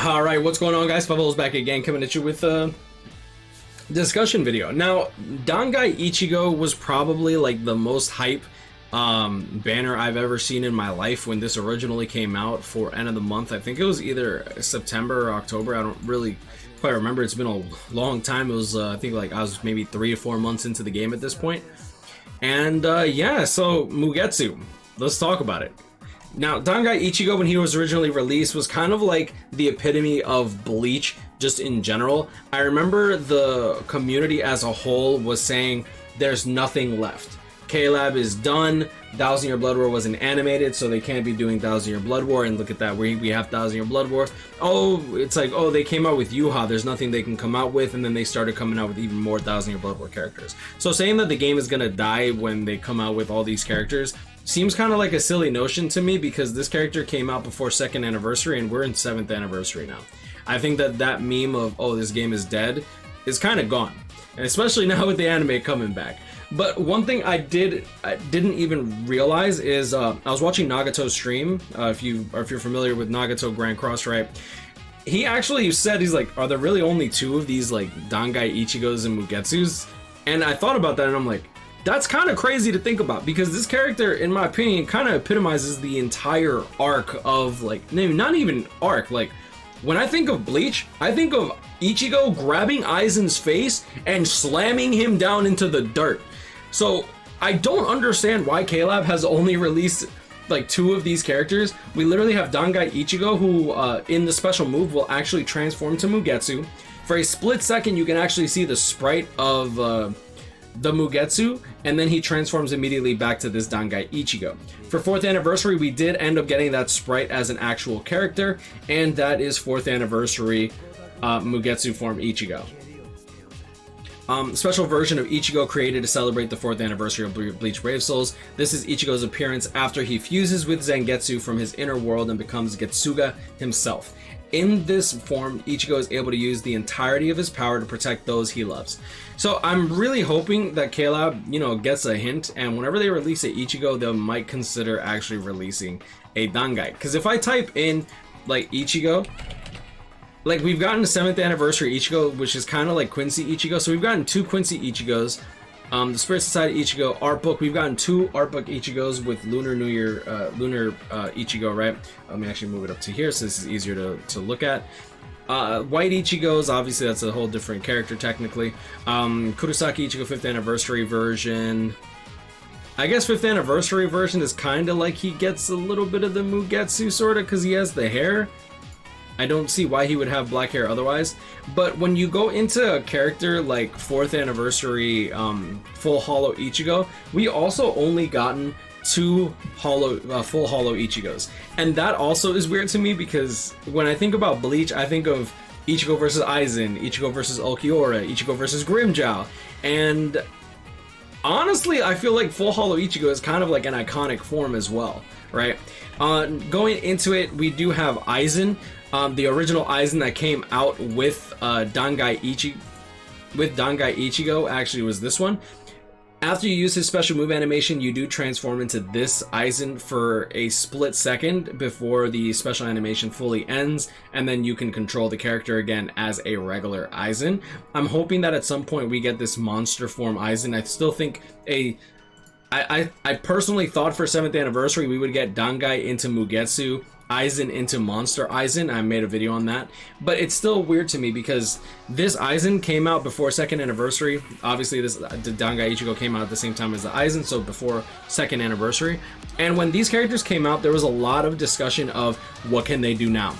All right, what's going on, guys? WeBull is back again, coming at you with a discussion video. Now, Dangai Ichigo was probably like the most hype banner I've ever seen in my life when this originally came out for end of the month. I think it was either September or October. I don't really quite remember. It's been a long time. It was I think like I was maybe 3 to 4 months into the game at this point. And yeah, so Mugetsu, let's talk about it. Now, Dangai Ichigo, when he was originally released, was kind of like the epitome of Bleach, just in general. I remember the community as a whole was saying there's nothing left. K-Lab is done. Thousand Year Blood War wasn't animated, so they can't be doing Thousand Year Blood War. And look at that, we have Thousand Year Blood War. Oh, it's like, oh, they came out with Yuha. There's nothing they can come out with, and then they started coming out with even more Thousand Year Blood War characters. So saying that the game is gonna die when they come out with all these characters seems kind of like a silly notion to me, because this character came out before 2nd anniversary, and we're in 7th anniversary now. I think that that meme of, oh, this game is dead, is kind of gone, and especially now with the anime coming back. But one thing I didn't even realize is I was watching Nagato's stream. If you're familiar with Nagato Grand Cross, right? He actually said, he's like, are there really only 2 of these like Dangai Ichigos and Mugetsus? And I thought about that, and I'm like, that's kind of crazy to think about, because this character, in my opinion, kind of epitomizes the entire arc of, like, not even arc, like, when I think of Bleach, I think of Ichigo grabbing Aizen's face and slamming him down into the dirt. So I don't understand why K-Lab has only released like 2 of these characters. We literally have Dangai Ichigo, who in the special move will actually transform to Mugetsu. For a split second, you can actually see the sprite of the Mugetsu, and then he transforms immediately back to this Dangai Ichigo. For 4th anniversary, we did end up getting that sprite as an actual character, and that is 4th anniversary Mugetsu form Ichigo. Special version of Ichigo created to celebrate the 4th anniversary of Bleach Brave Souls. This is Ichigo's appearance after he fuses with Zangetsu from his inner world and becomes Getsuga himself. In this form, Ichigo is able to use the entirety of his power to protect those he loves. So I'm really hoping that K-Lab, you know, gets a hint, and whenever they release a Ichigo, they might consider actually releasing a Dangai. Because if I type in like Ichigo, like we've gotten the 7th anniversary Ichigo, which is kind of like Quincy Ichigo. So we've gotten 2 Quincy Ichigos. The Spirit Society Ichigo art book, we've gotten 2 art book Ichigos with Lunar New Year, Ichigo, right? Let me actually move it up to here so this is easier to look at. White Ichigos, obviously that's a whole different character technically. Kurosaki Ichigo 5th anniversary version. I guess 5th anniversary version is kind of like he gets a little bit of the Mugetsu sort of, because he has the hair. I don't see why he would have black hair otherwise. But when you go into a character like 4th anniversary full hollow Ichigo, we also only gotten 2 full hollow Ichigos. And that also is weird to me, because when I think about Bleach, I think of Ichigo versus Aizen, Ichigo versus Ulquiorra, Ichigo versus Grimmjow. And honestly, I feel like full hollow Ichigo is kind of like an iconic form as well, right? Going into it, we do have Aizen. The original Aizen that came out with Dangai Ichigo actually was this one. After you use his special move animation, you do transform into this Aizen for a split second before the special animation fully ends, and then you can control the character again as a regular Aizen. I'm hoping that at some point we get this monster form Aizen. I still think I personally thought for 7th anniversary we would get Dangai into Mugetsu, Aizen into Monster Aizen. I made a video on that, but it's still weird to me because this Aizen came out before 2nd anniversary. Obviously the Dangai Ichigo came out at the same time as the Aizen, so before 2nd anniversary. And when these characters came out, there was a lot of discussion of what can they do now.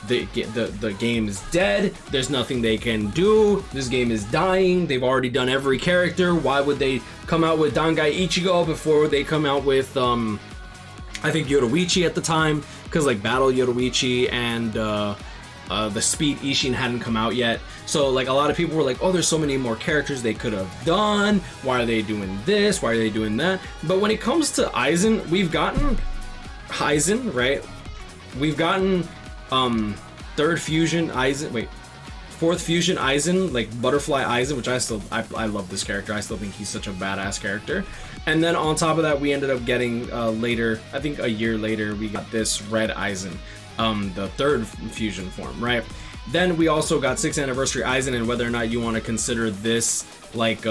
The game is dead, there's nothing they can do, this game is dying, they've already done every character, why would they come out with Dangai Ichigo before they come out with I think Yoruichi at the time, because like Battle Yoruichi and the Speed Ishin hadn't come out yet. So like a lot of people were like, oh, there's so many more characters they could have done, why are they doing this, why are they doing that? But when it comes to Aizen, we've gotten Aizen, right? We've gotten 3rd fusion Aizen, 4th fusion Aizen, like Butterfly Aizen, which I love this character. I still think he's such a badass character. And then on top of that, we ended up getting later, I think a year later, we got this Red Aizen. the third fusion form, right? Then we also got 6th anniversary Aizen, and whether or not you want to consider this like the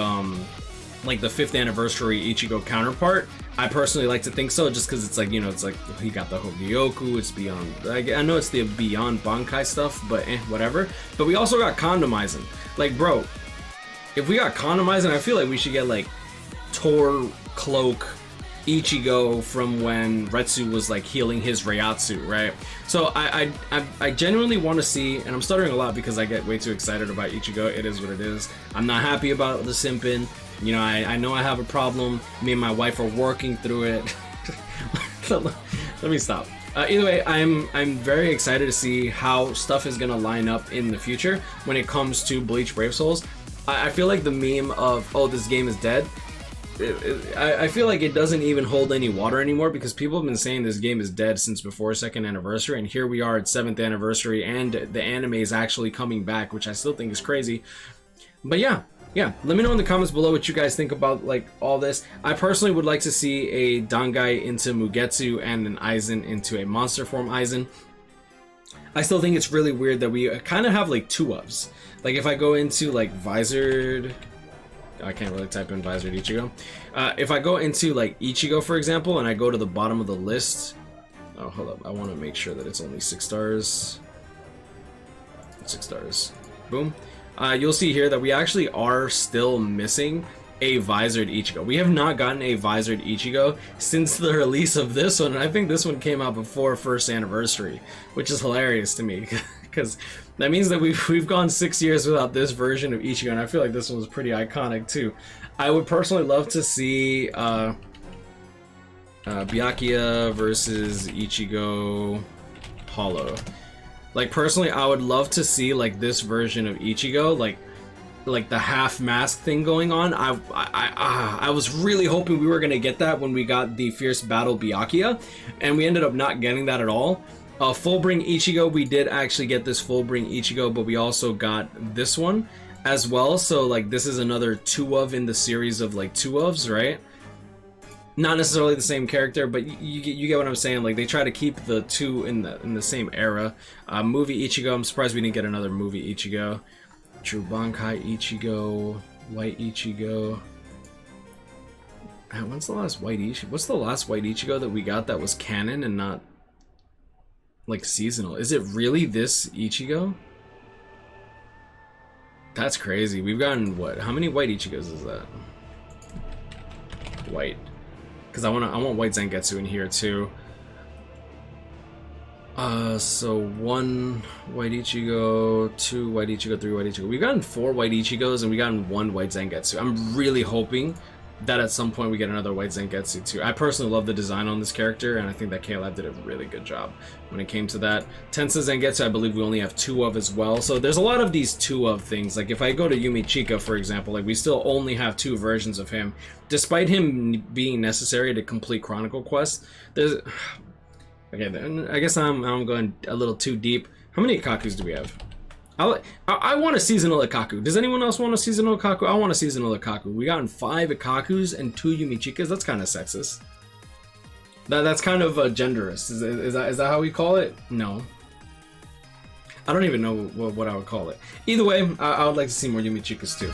5th anniversary Ichigo counterpart. I personally like to think so, just because it's like, you know, it's like he got the Hogyoku, it's beyond, I know it's the beyond Bankai stuff, but whatever. But we also got Condom Aizen. Like, bro, if we got Condom Aizen, I feel like we should get like Tor Cloak Ichigo from when Retsu was like healing his Reiatsu, right? So I genuinely want to see, and I'm stuttering a lot because I get way too excited about Ichigo. It is what it is. I'm not happy about the simping. You know, I know I have a problem. Me and my wife are working through it. Let me stop. Either way, I'm very excited to see how stuff is gonna line up in the future when it comes to Bleach Brave Souls. I feel like the meme of, oh, this game is dead, I feel like it doesn't even hold any water anymore, because people have been saying this game is dead since before 2nd anniversary, and here we are at 7th anniversary, and the anime is actually coming back, which I still think is crazy. But yeah, let me know in the comments below what you guys think about like all this. I personally would like to see a Dangai into Mugetsu and an Aizen into a monster form Aizen. I still think it's really weird that we kind of have like 2 ofs. Like if I go into like Visored, I can't really type in Visored Ichigo. If I go into like Ichigo, for example, and I go to the bottom of the list, oh, hold up, I want to make sure that it's only 6 stars. 6 stars. Boom. You'll see here that we actually are still missing a Visored Ichigo. We have not gotten a Visored Ichigo since the release of this one, and I think this one came out before 1st anniversary, which is hilarious to me, because that means that we've gone 6 years without this version of Ichigo, and I feel like this one was pretty iconic too. I would personally love to see Byakuya versus Ichigo Hollow. Like, personally, I would love to see like this version of Ichigo, like the half mask thing going on. I was really hoping we were gonna get that when we got the Fierce Battle Byakuya, and we ended up not getting that at all. Fullbring Ichigo, we did actually get this Fullbring Ichigo, but we also got this one as well. So like this is another 2 of in the series of like 2 ofs, right? Not necessarily the same character, but you get what I'm saying. Like they try to keep the 2 in the same era. Movie Ichigo, I'm surprised we didn't get another movie Ichigo. True Bankai Ichigo, White Ichigo. When's the last White Ichigo? What's the last White Ichigo that we got that was canon and not like seasonal? Is it really this Ichigo? That's crazy. We've gotten what? How many White Ichigos is that? White. Because I want White Zangetsu in here too. So 1 White Ichigo, 2 White Ichigo, 3 White Ichigo. We've gotten 4 White Ichigos and we gotten 1 White Zangetsu. I'm really hoping that at some point we get another White Zangetsu too. I personally love the design on this character, and I think that KLab did a really good job when it came to that. Tensa Zangetsu, I believe we only have 2 of as well. So there's a lot of these 2 of things. Like if I go to Yumi Chika, for example, like we still only have 2 versions of him, despite him being necessary to complete Chronicle quests. There's okay, then I guess I'm going a little too deep. How many Ikakus do we have? I want a seasonal Ikaku. Does anyone else want a seasonal Ikaku? I want a seasonal Ikaku. We got 5 Ikakus and 2 Yumichikas. That's kind of sexist. That's kind of genderist. Is that how we call it? No. I don't even know what I would call it. Either way, I would like to see more Yumichikas too.